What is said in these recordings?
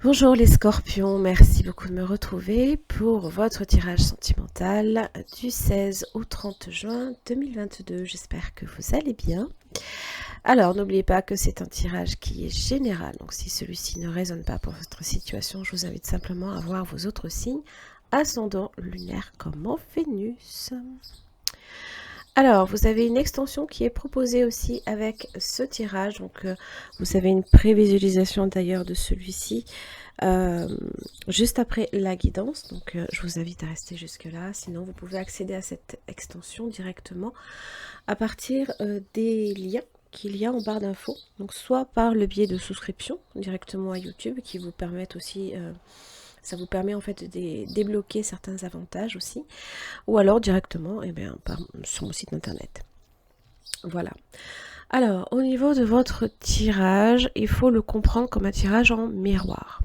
Bonjour les scorpions, merci beaucoup de me retrouver pour votre tirage sentimental du 16 au 30 juin 2022. J'espère que vous allez bien. Alors n'oubliez pas que c'est un tirage qui est général, donc si celui-ci ne résonne pas pour votre situation, je vous invite simplement à voir vos autres signes, ascendant, lunaire comme en Vénus. Alors, vous avez une extension qui est proposée aussi avec ce tirage. Donc, vous avez une prévisualisation d'ailleurs de celui-ci juste après la guidance. Donc, je vous invite à rester jusque-là. Sinon, vous pouvez accéder à cette extension directement à partir des liens qu'il y a en barre d'infos. Donc, soit par le biais de souscription directement à YouTube qui vous permettent aussi... ça vous permet en fait de débloquer certains avantages aussi, ou alors directement sur mon site internet. Voilà. Alors, au niveau de votre tirage, il faut le comprendre comme un tirage en miroir.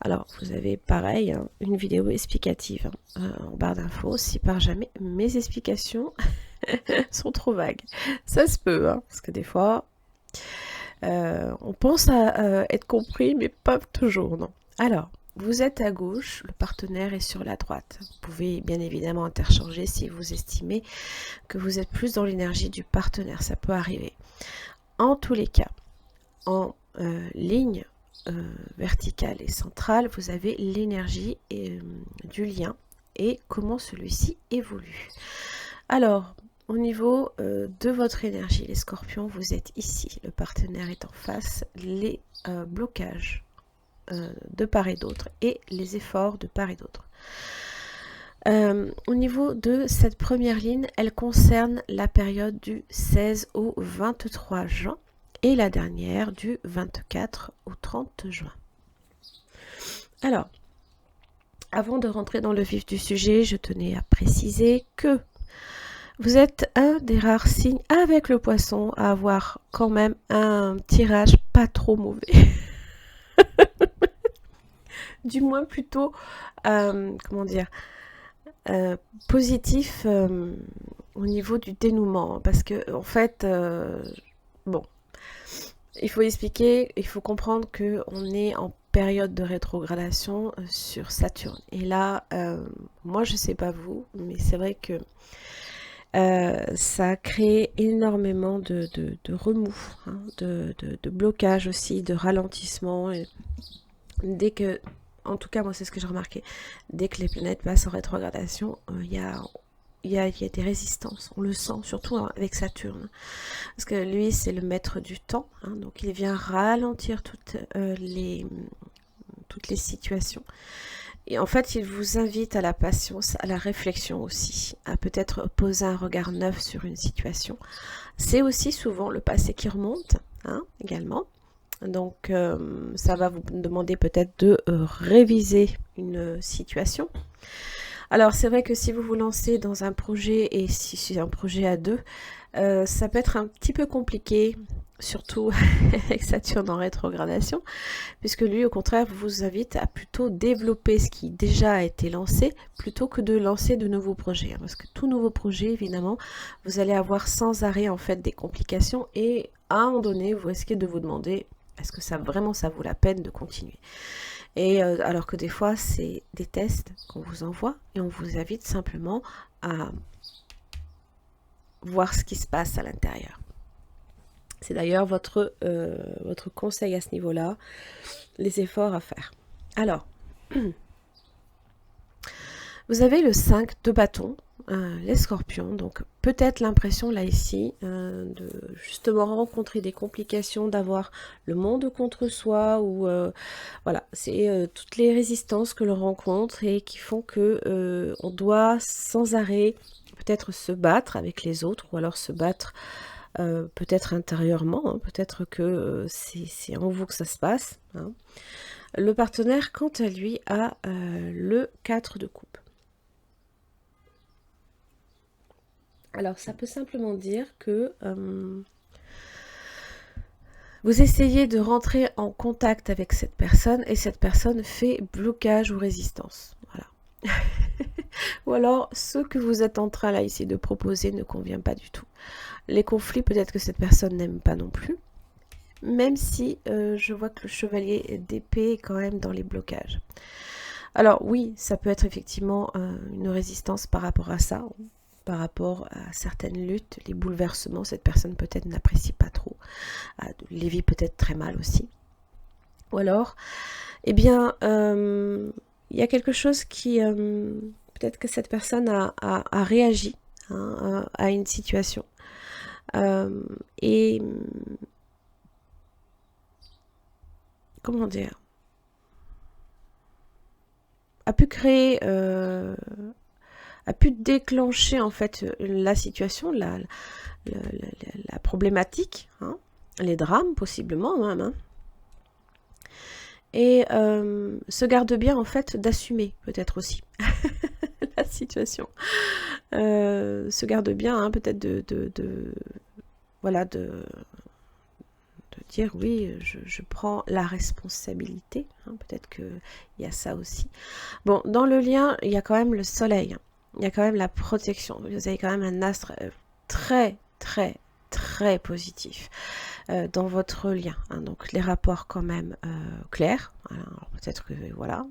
Alors, vous avez pareil, une vidéo explicative en barre d'infos, si par jamais mes explications sont trop vagues. Ça se peut, parce que des fois, on pense à être compris, mais pas toujours, non. Alors, vous êtes à gauche, le partenaire est sur la droite. Vous pouvez bien évidemment interchanger si vous estimez que vous êtes plus dans l'énergie du partenaire, ça peut arriver. En tous les cas, en ligne verticale et centrale, vous avez l'énergie du lien et comment celui-ci évolue. Alors, au niveau de votre énergie, les scorpions, vous êtes ici, le partenaire est en face, les blocages de part et d'autre et les efforts de part et d'autre. Au niveau de cette première ligne, elle concerne la période du 16 au 23 juin et la dernière du 24 au 30 juin. Alors, avant de rentrer dans le vif du sujet, je tenais à préciser que vous êtes un des rares signes avec le poisson à avoir quand même un tirage pas trop mauvais. Du moins plutôt, comment dire, positif au niveau du dénouement, parce que en fait, bon, il faut expliquer, il faut comprendre que on est en période de rétrogradation sur Saturne. Et là, moi je sais pas vous, mais c'est vrai que ça a créé énormément de remous, hein, de blocage aussi, de ralentissement. Et dès que, en tout cas moi c'est ce que j'ai remarqué, dès que les planètes passent en rétrogradation, il y a des résistances, on le sent, surtout avec Saturne, parce que lui c'est le maître du temps, hein, donc il vient ralentir toutes les situations. Et en fait, il vous invite à la patience, à la réflexion aussi, à peut-être poser un regard neuf sur une situation. C'est aussi souvent le passé qui remonte, hein, également. Donc, ça va vous demander peut-être de réviser une situation. Alors, c'est vrai que si vous vous lancez dans un projet, et si c'est un projet à deux, ça peut être un petit peu compliqué, surtout avec Saturne en rétrogradation, puisque lui, au contraire, vous invite à plutôt développer ce qui déjà a été lancé, plutôt que de lancer de nouveaux projets. Parce que tout nouveau projet, évidemment, vous allez avoir sans arrêt en fait des complications, et à un moment donné, vous risquez de vous demander, est-ce que ça vaut la peine de continuer? Et alors que des fois, c'est des tests qu'on vous envoie, et on vous invite simplement à voir ce qui se passe à l'intérieur. C'est d'ailleurs votre conseil à ce niveau-là, les efforts à faire. Alors, vous avez le 5 de bâton, les scorpions, donc peut-être l'impression là ici de justement rencontrer des complications, d'avoir le monde contre soi, ou voilà, c'est toutes les résistances que l'on rencontre et qui font que on doit sans arrêt peut-être se battre avec les autres, ou alors se battre peut-être intérieurement, hein, peut-être que c'est en vous que ça se passe, hein. Le partenaire, quant à lui, a le 4 de coupe. Alors, ça peut simplement dire que vous essayez de rentrer en contact avec cette personne, et cette personne fait blocage ou résistance. Voilà. Ou alors, ce que vous êtes en train là ici de proposer ne convient pas du tout. Les conflits, peut-être que cette personne n'aime pas non plus. même si je vois que le chevalier d'épée est quand même dans les blocages. Alors oui, ça peut être effectivement une résistance par rapport à ça, par rapport à certaines luttes, les bouleversements, cette personne peut-être n'apprécie pas trop, les vit peut-être très mal aussi. Ou alors, eh bien, il y a quelque chose qui, peut-être que cette personne a réagi hein, à une situation. Et comment dire, a pu créer, a pu déclencher en fait la situation, la problématique, hein, les drames possiblement même, hein, et se garde bien en fait d'assumer peut-être aussi la situation, se garde bien hein, peut-être voilà de dire oui je prends la responsabilité, hein, peut-être qu'il y a ça aussi. Bon, dans le lien il y a quand même le soleil, hein, il y a quand même la protection, vous avez quand même un astre très très très positif dans votre lien, hein, donc les rapports quand même clairs. Alors peut-être que voilà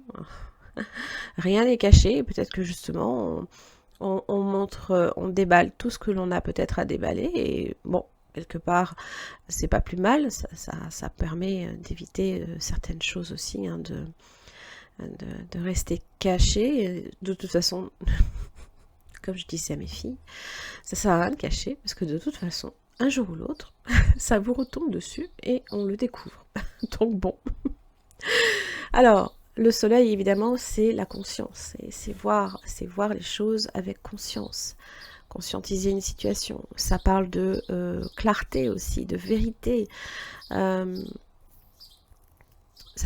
rien n'est caché, peut-être que justement on montre, on déballe tout ce que l'on a peut-être à déballer, et bon, quelque part c'est pas plus mal, ça permet d'éviter certaines choses aussi, hein, de rester caché. De toute façon comme je disais à mes filles, ça sert à rien de cacher, parce que de toute façon un jour ou l'autre ça vous retombe dessus et on le découvre. Donc bon. Alors le soleil évidemment c'est la conscience, c'est voir les choses avec conscience, conscientiser une situation. Ça parle de clarté aussi, de vérité. Ça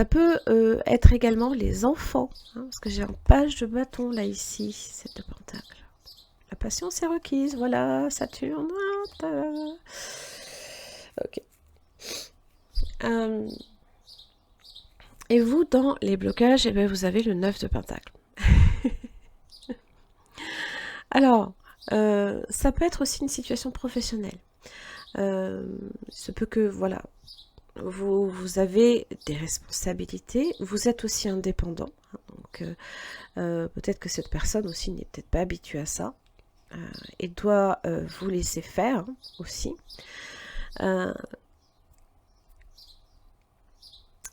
peut être également les enfants, hein, parce que j'ai un page de bâton là ici, 7 de pentacle. La patience est requise, voilà, Saturne. Ok. Et vous, dans les blocages, eh bien, vous avez le 9 de pentacle. Alors, ça peut être aussi une situation professionnelle. Ce peut que, voilà, vous avez des responsabilités, vous êtes aussi indépendant, hein, donc peut-être que cette personne aussi n'est peut-être pas habituée à ça, et doit vous laisser faire hein, aussi.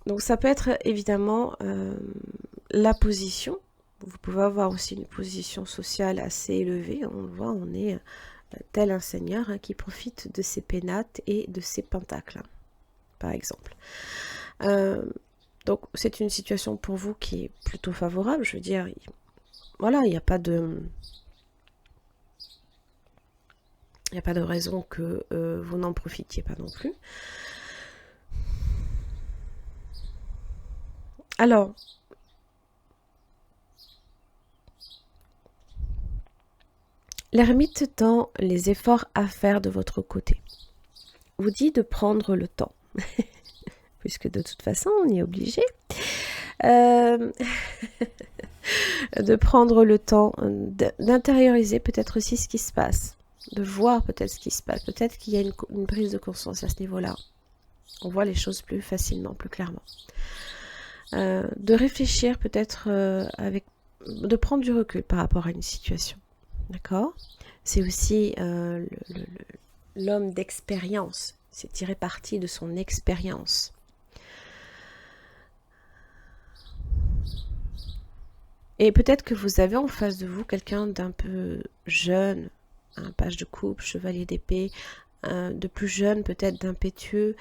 Donc ça peut être évidemment la position. Vous pouvez avoir aussi une position sociale assez élevée. On le voit, on est tel un seigneur hein, qui profite de ses pénates et de ses pentacles, hein, par exemple. Donc c'est une situation pour vous qui est plutôt favorable. Je veux dire, voilà, il n'y a pas de... Il n'y a pas de raison que vous n'en profitiez pas non plus. Alors, l'ermite dans les efforts à faire de votre côté vous dit de prendre le temps, puisque de toute façon on y est obligé, de prendre le temps d'intérioriser peut-être aussi ce qui se passe, de voir peut-être ce qui se passe, peut-être qu'il y a une prise de conscience à ce niveau-là. On voit les choses plus facilement, plus clairement. De réfléchir peut-être de prendre du recul par rapport à une situation. D'accord ? C'est aussi l'homme d'expérience. C'est tirer parti de son expérience. Et peut-être que vous avez en face de vous quelqu'un d'un peu jeune, un page de coupe, chevalier d'épée, de plus jeune, peut-être d'impétueux,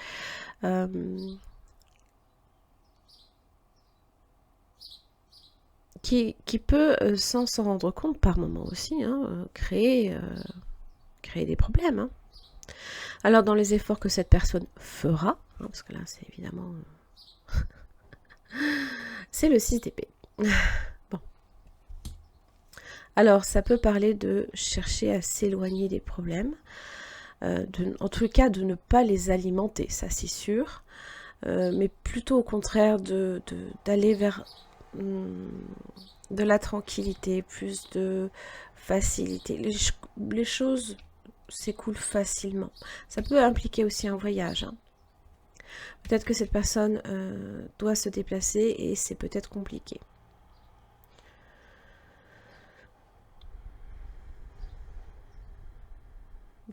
qui peut, sans s'en rendre compte par moment aussi, hein, créer des problèmes. Hein. Alors dans les efforts que cette personne fera, hein, parce que là c'est évidemment... c'est le 6 d'épée. Bon. Alors ça peut parler de chercher à s'éloigner des problèmes, en tout cas de ne pas les alimenter, ça c'est sûr, mais plutôt au contraire d'aller vers... de la tranquillité, plus de facilité. Les choses s'écoulent facilement. Ça peut impliquer aussi un voyage. Hein. Peut-être que cette personne doit se déplacer et c'est peut-être compliqué.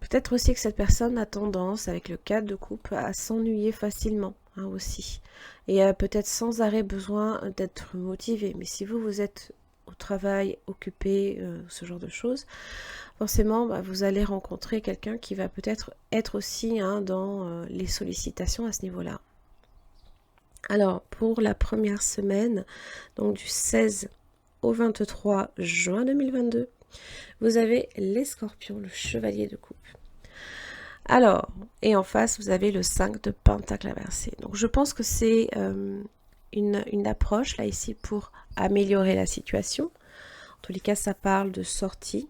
Peut-être aussi que cette personne a tendance, avec le 4 de coupe, à s'ennuyer facilement aussi. Et a peut-être sans arrêt besoin d'être motivé. Mais si vous êtes au travail, occupé, ce genre de choses, forcément, vous allez rencontrer quelqu'un qui va peut-être être aussi dans les sollicitations à ce niveau-là. Alors, pour la première semaine, donc du 16 au 23 juin 2022, vous avez les scorpions, le chevalier de coupe. Alors, et en face, vous avez le 5 de pentacle inversé. Donc, je pense que c'est une approche, là, ici, pour améliorer la situation. En tous les cas, ça parle de sortie.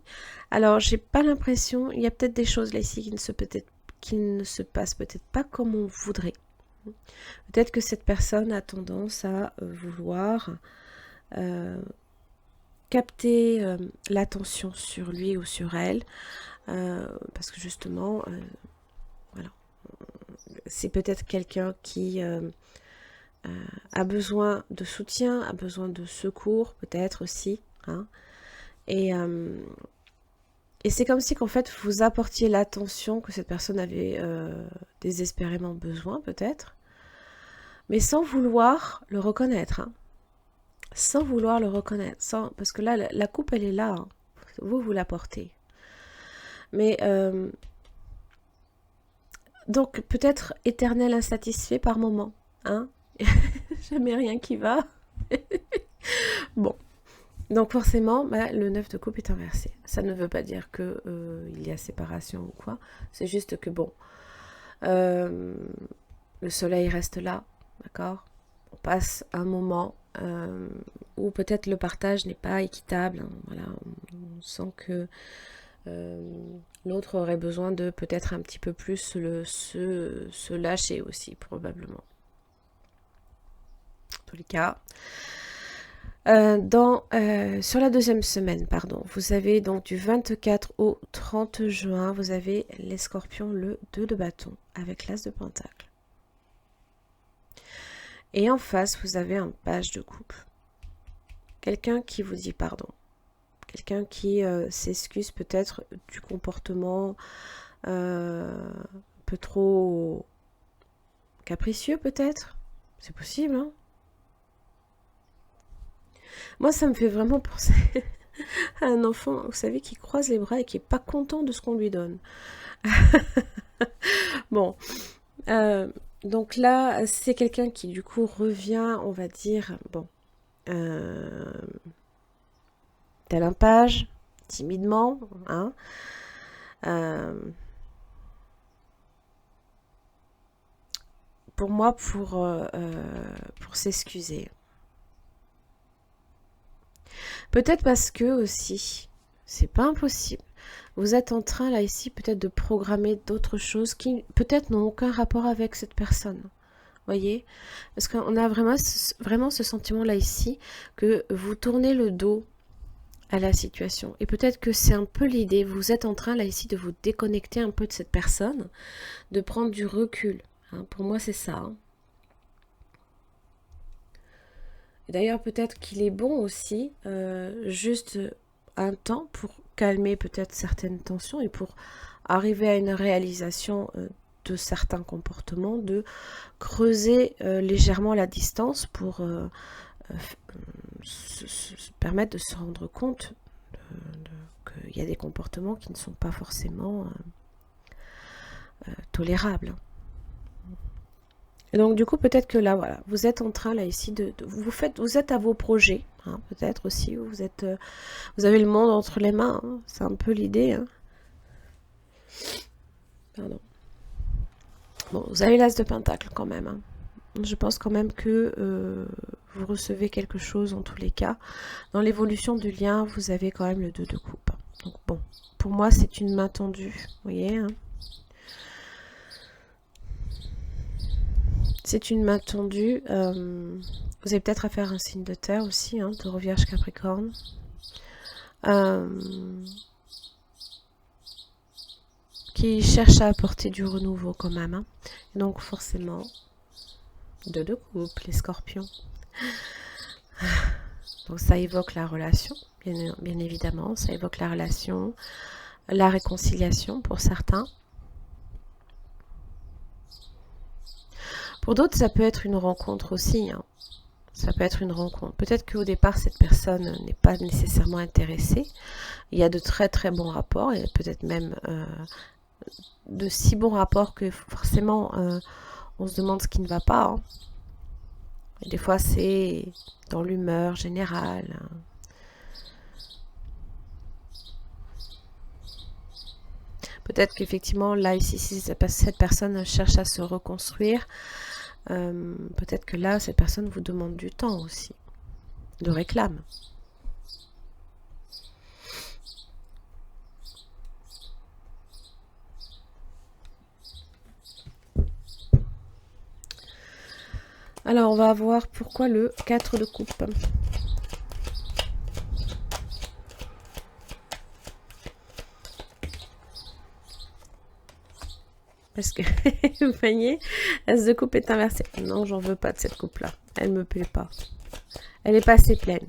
Alors, j'ai pas l'impression, il y a peut-être des choses, là, ici, qui ne se passent peut-être pas comme on voudrait. Peut-être que cette personne a tendance à vouloir capter l'attention sur lui ou sur elle, parce que justement, voilà, c'est peut-être quelqu'un qui a besoin de soutien, a besoin de secours, peut-être aussi, et c'est comme si qu'en fait vous apportiez l'attention que cette personne avait désespérément besoin, peut-être, mais sans vouloir le reconnaître, sans vouloir le reconnaître, parce que là, la coupe, elle est là, vous la portez. Mais, donc, peut-être éternel insatisfait par moment, jamais rien qui va. Bon, donc forcément, le 9 de coupe est inversé. Ça ne veut pas dire que il y a séparation ou quoi, c'est juste que bon, le soleil reste là, d'accord? On passe un moment où peut-être le partage n'est pas équitable. Voilà, on sent que l'autre aurait besoin de peut-être un petit peu plus se lâcher aussi, probablement. En tous les cas, sur la deuxième semaine, pardon, vous avez donc du 24 au 30 juin, vous avez les scorpions, le 2 de bâton avec l'as de pentacle. Et en face, vous avez un page de coupe. Quelqu'un qui vous dit pardon. Quelqu'un qui s'excuse peut-être du comportement un peu trop capricieux peut-être. C'est possible, hein. Moi, ça me fait vraiment penser à un enfant, vous savez, qui croise les bras et qui n'est pas content de ce qu'on lui donne. Bon. Donc là, c'est quelqu'un qui du coup revient, on va dire, bon, tel un page, timidement, pour moi, pour s'excuser. Peut-être parce que aussi, c'est pas impossible. Vous êtes en train, là, ici, peut-être de programmer d'autres choses qui, peut-être, n'ont aucun rapport avec cette personne. Voyez? Parce qu'on a vraiment ce sentiment-là, ici, que vous tournez le dos à la situation. Et peut-être que c'est un peu l'idée. Vous êtes en train, là, ici, de vous déconnecter un peu de cette personne, de prendre du recul. Pour moi, c'est ça. D'ailleurs, peut-être qu'il est bon aussi, juste un temps pour calmer peut-être certaines tensions et pour arriver à une réalisation de certains comportements, de creuser légèrement la distance pour se permettre de se rendre compte qu'il y a des comportements qui ne sont pas forcément tolérables. Et donc du coup peut-être que là voilà, vous êtes en train là ici vous êtes à vos projets, peut-être aussi, vous avez le monde entre les mains, c'est un peu l'idée. Pardon. Bon, vous avez l'as de pentacle quand même. Je pense quand même que vous recevez quelque chose en tous les cas. Dans l'évolution du lien, vous avez quand même le 2 de coupe. Donc bon, pour moi c'est une main tendue, vous voyez. C'est une main tendue. Vous avez peut-être à faire un signe de terre aussi, Taureau, Vierge, Capricorne. Qui cherche à apporter du renouveau quand même. Et donc forcément, 2 de coupe, les scorpions. Donc ça évoque la relation, bien évidemment. Ça évoque la relation, la réconciliation pour certains. Pour d'autres, ça peut être une rencontre aussi. Hein. Ça peut être une rencontre. Peut-être qu'au départ, cette personne n'est pas nécessairement intéressée. Il y a de très très bons rapports, et peut-être même de si bons rapports que forcément on se demande ce qui ne va pas. Hein. Et des fois, c'est dans l'humeur générale. Peut-être qu'effectivement, là, ici, si cette personne cherche à se reconstruire, peut-être que là, cette personne vous demande du temps aussi, le réclame. Alors, on va voir pourquoi le 4 de coupe. Parce que, vous voyez, l'as de coupe est inversée. Non, j'en veux pas de cette coupe-là. Elle me plaît pas. Elle est pas assez pleine.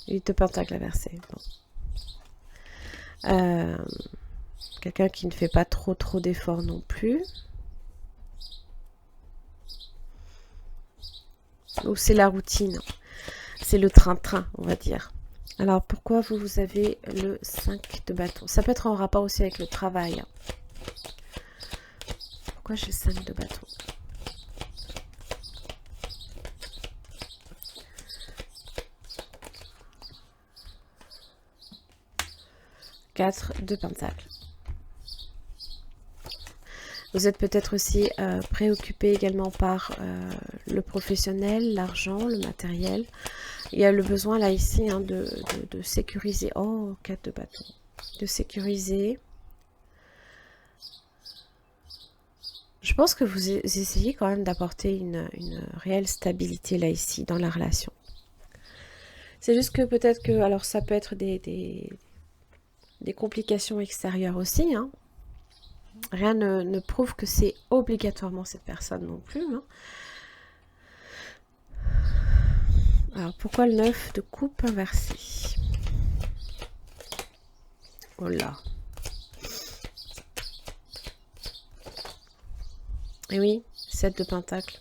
Il te pentacle inversé. Bon. Quelqu'un qui ne fait pas trop d'efforts non plus. Ou c'est la routine. C'est le train-train, on va dire. Alors, pourquoi vous avez le 5 de bâton? Ça peut être en rapport aussi avec le travail. Pourquoi j'ai 5 de bâton? de pentacle. Vous êtes peut-être aussi préoccupé également par le professionnel, l'argent, le matériel. Il y a le besoin là ici hein, de sécuriser. Oh, 4 de bâton. De sécuriser. Je pense que vous essayez quand même d'apporter une réelle stabilité là ici dans la relation. C'est juste que peut-être que, alors ça peut être des complications extérieures aussi. Hein. Rien ne prouve que c'est obligatoirement cette personne non plus. Hein. Alors pourquoi le 9 de coupe inversé? Oh là. Et oui, 7 de pentacle.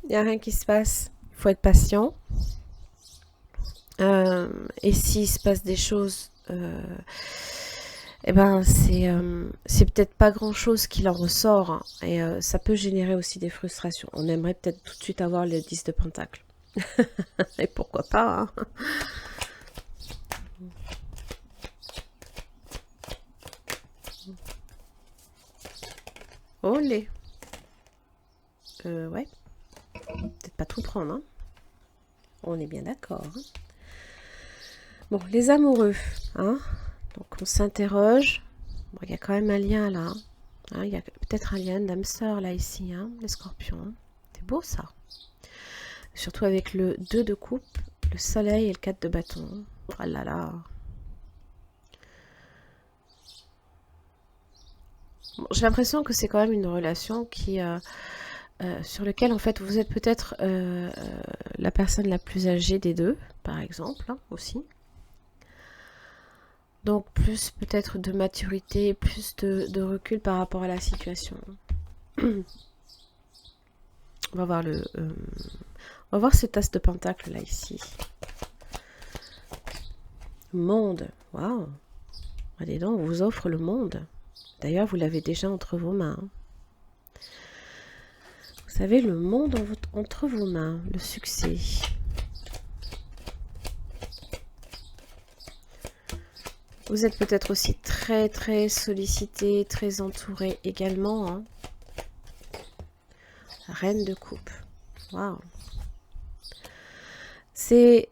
Il n'y a rien qui se passe. Il faut être patient. Et s'il se passe des choses, eh ben c'est peut-être pas grand chose qui en ressort. Hein, et ça peut générer aussi des frustrations. On aimerait peut-être tout de suite avoir le 10 de pentacle. Et pourquoi pas, hein. Olé. Ouais. Peut-être pas tout prendre, hein. On est bien d'accord. Hein. Bon, les amoureux, hein. Donc on s'interroge. Bon, il y a quand même un lien là. Hein, il y a peut-être un lien d'âme sœur là ici, hein, les scorpions. Hein. C'est beau ça. Surtout avec le 2 de coupe, le soleil et le 4 de bâton. Oh là là. Bon, j'ai l'impression que c'est quand même une relation qui sur laquelle en fait vous êtes peut-être la personne la plus âgée des deux, par exemple, hein, aussi. Donc plus peut-être de maturité, plus de recul par rapport à la situation. On va voir on va voir cet as de pentacle là ici. Monde, waouh. Allez donc, on vous offre le monde. D'ailleurs, vous l'avez déjà entre vos mains. Vous avez le monde entre vos mains, le succès. Vous êtes peut-être aussi très sollicité, très entouré également. Hein. Reine de coupe. Waouh. C'est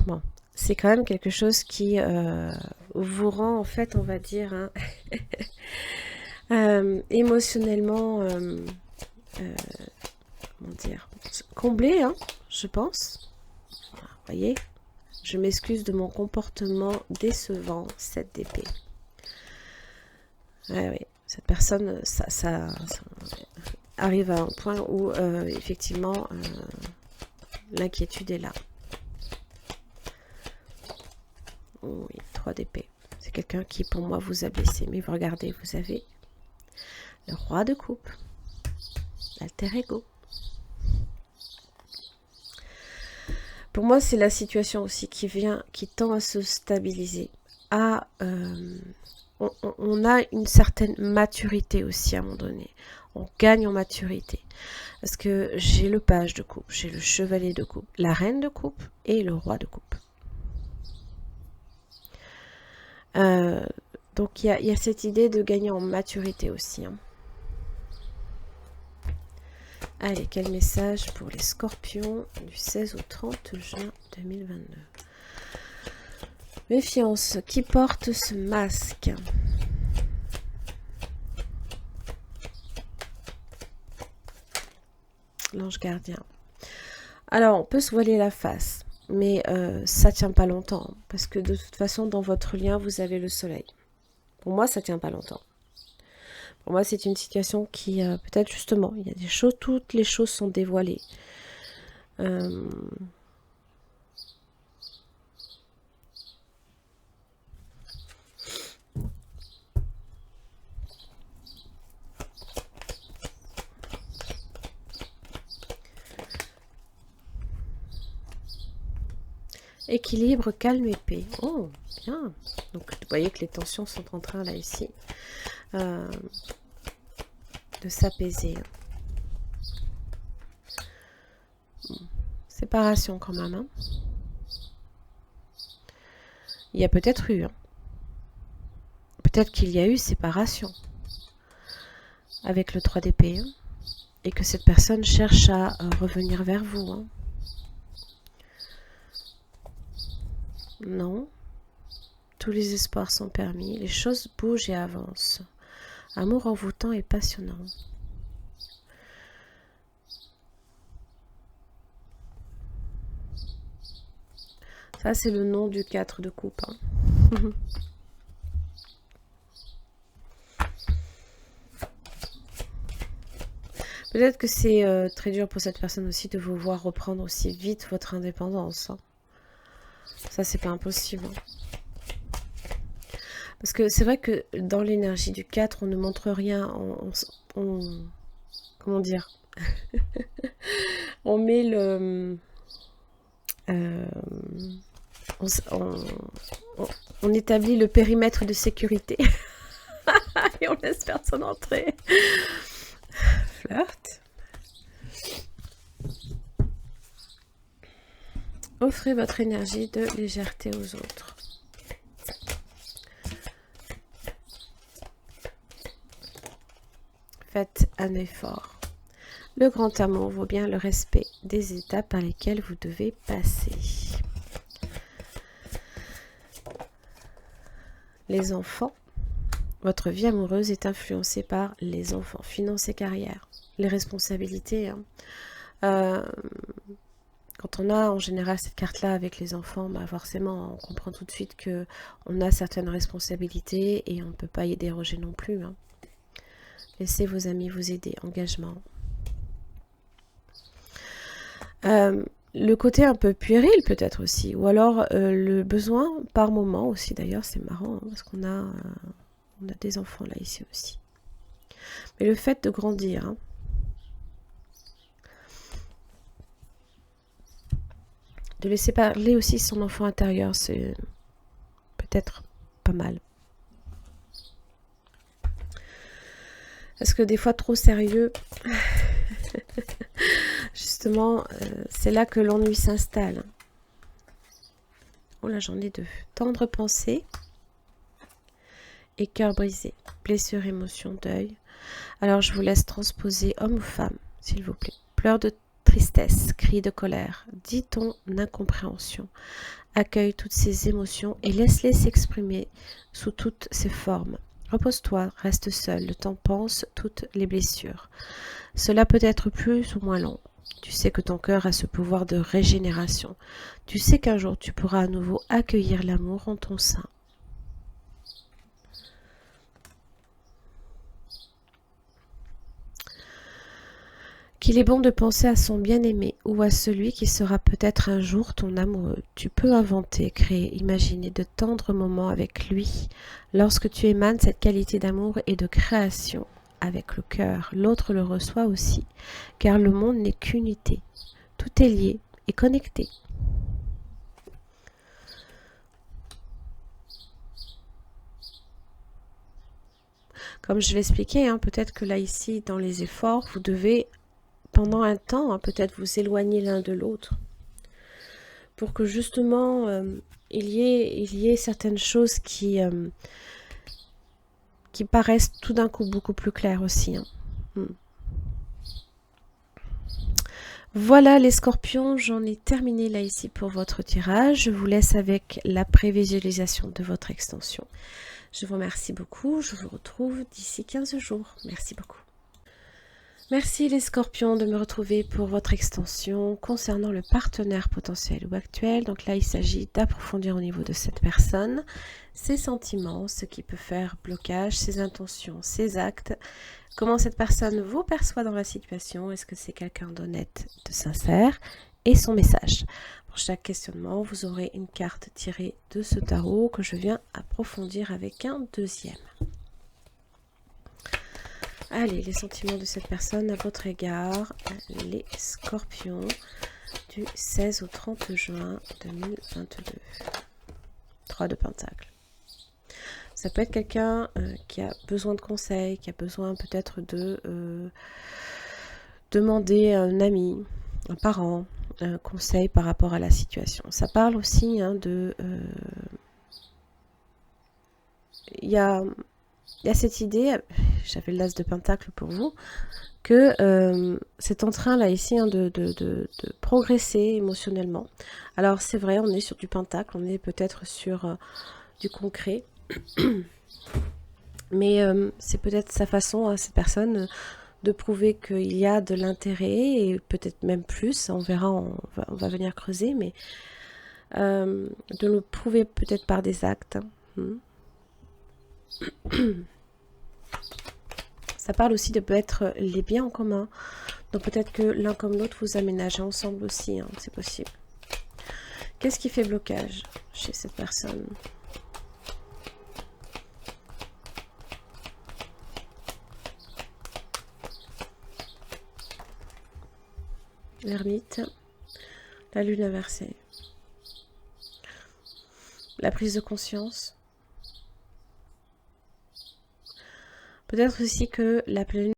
bon, c'est quand même quelque chose qui vous rend en fait, on va dire, hein, émotionnellement, comment dire, comblé, hein, je pense. Vous voyez, Je m'excuse de mon comportement décevant, 7 d'épée. Ouais, oui, cette personne, ça arrive à un point où, effectivement, l'inquiétude est là. Oui, 3 d'épée. C'est quelqu'un qui, pour moi, vous a blessé. Mais vous regardez, vous avez le roi de coupe, l'alter ego. Pour moi, c'est la situation aussi qui tend à se stabiliser. On a une certaine maturité aussi à un moment donné. On gagne en maturité. Parce que j'ai le page de coupe, j'ai le chevalier de coupe, la reine de coupe et le roi de coupe. Donc il y a cette idée de gagner en maturité aussi. Hein. Allez, quel message pour les scorpions du 16 au 30 juin 2022. Méfiance, qui porte ce masque? L'ange gardien. Alors, on peut se voiler la face, mais ça tient pas longtemps. Parce que de toute façon, dans votre lien, vous avez le soleil. Pour moi, ça tient pas longtemps. Pour moi, c'est une situation qui, peut-être justement, il y a des choses, toutes les choses sont dévoilées. Équilibre, calme et paix. Oh, bien. Donc, vous voyez que les tensions sont en train, là, ici, de s'apaiser. Séparation, quand même. Hein. Il y a peut-être eu. Hein. Peut-être qu'il y a eu séparation avec le 3 d'épée. Hein, et que cette personne cherche à revenir vers vous. Hein. Non. Tous les espoirs sont permis. Les choses bougent et avancent. Amour envoûtant et passionnant. Ça, c'est le nom du 4 de coupe. Hein. Peut-être que c'est très dur pour cette personne aussi de vous voir reprendre aussi vite votre indépendance. Hein. Ça, c'est pas impossible. Hein. Parce que c'est vrai que dans l'énergie du 4, on ne montre rien. Comment dire? On met le... on établit le périmètre de sécurité. Et on laisse personne entrer. Flirt. Offrez votre énergie de légèreté aux autres. Faites un effort. Le grand amour vaut bien le respect des étapes par lesquelles vous devez passer. Les enfants. Votre vie amoureuse est influencée par les enfants. Finances et carrière. Les responsabilités. Hein. Quand on a en général cette carte-là avec les enfants, bah forcément, on comprend tout de suite qu'on a certaines responsabilités et on ne peut pas y déroger non plus. Hein. Laissez vos amis vous aider. Engagement. Le côté un peu puéril peut-être aussi. Ou alors le besoin par moment aussi. D'ailleurs, c'est marrant hein, parce qu'on a, on a des enfants là ici aussi. Mais le fait de grandir... Hein, de laisser parler aussi son enfant intérieur, c'est peut-être pas mal. Parce que des fois, trop sérieux, justement, c'est là que l'ennui s'installe. Oh là, j'en ai 2. Tendre pensée et cœur brisé. Blessure, émotion, deuil. Alors, je vous laisse transposer homme ou femme, s'il vous plaît. Pleurs de tristesse, cris de colère, dis ton incompréhension. Accueille toutes ces émotions et laisse-les s'exprimer sous toutes ces formes. Repose-toi, reste seul, le temps pense toutes les blessures. Cela peut être plus ou moins long. Tu sais que ton cœur a ce pouvoir de régénération. Tu sais qu'un jour tu pourras à nouveau accueillir l'amour en ton sein. Qu'il est bon de penser à son bien-aimé ou à celui qui sera peut-être un jour ton amoureux. Tu peux inventer, créer, imaginer de tendres moments avec lui. Lorsque tu émanes cette qualité d'amour et de création avec le cœur, l'autre le reçoit aussi, car le monde n'est qu'unité. Tout est lié et connecté. Comme je l'expliquais, peut-être que là, ici, dans les efforts, vous devez, pendant un temps, peut-être vous éloigner l'un de l'autre, pour que justement, il y ait certaines choses qui paraissent tout d'un coup beaucoup plus claires aussi. Voilà les scorpions, j'en ai terminé là ici pour votre tirage. Je vous laisse avec la prévisualisation de votre extension. Je vous remercie beaucoup, je vous retrouve d'ici 15 jours. Merci beaucoup. Merci les scorpions de me retrouver pour votre extension concernant le partenaire potentiel ou actuel. Donc là, il s'agit d'approfondir au niveau de cette personne ses sentiments, ce qui peut faire blocage, ses intentions, ses actes. Comment cette personne vous perçoit dans la situation? Est-ce que c'est quelqu'un d'honnête, de sincère? Et son message. Pour chaque questionnement, vous aurez une carte tirée de ce tarot que je viens approfondir avec un deuxième. Allez, les sentiments de cette personne à votre égard, les scorpions, du 16 au 30 juin 2022. 3 de Pentacle. Ça peut être quelqu'un qui a besoin de conseils, qui a besoin peut-être de demander à un ami, un parent, un conseil par rapport à la situation. Ça parle aussi de... Il y a cette idée, j'avais l'as de Pentacle pour vous, que c'est en train là ici de progresser émotionnellement. Alors c'est vrai, on est sur du Pentacle, on est peut-être sur du concret, mais c'est peut-être sa façon à cette personne de prouver qu'il y a de l'intérêt et peut-être même plus, on verra, on va venir creuser, mais de le prouver peut-être par des actes. Ça parle aussi de peut-être les biens en commun. Donc peut-être que l'un comme l'autre vous aménagez ensemble aussi, c'est possible. Qu'est-ce qui fait blocage chez cette personne? L'ermite, la lune inversée, la prise de conscience. Peut-être aussi que la pleine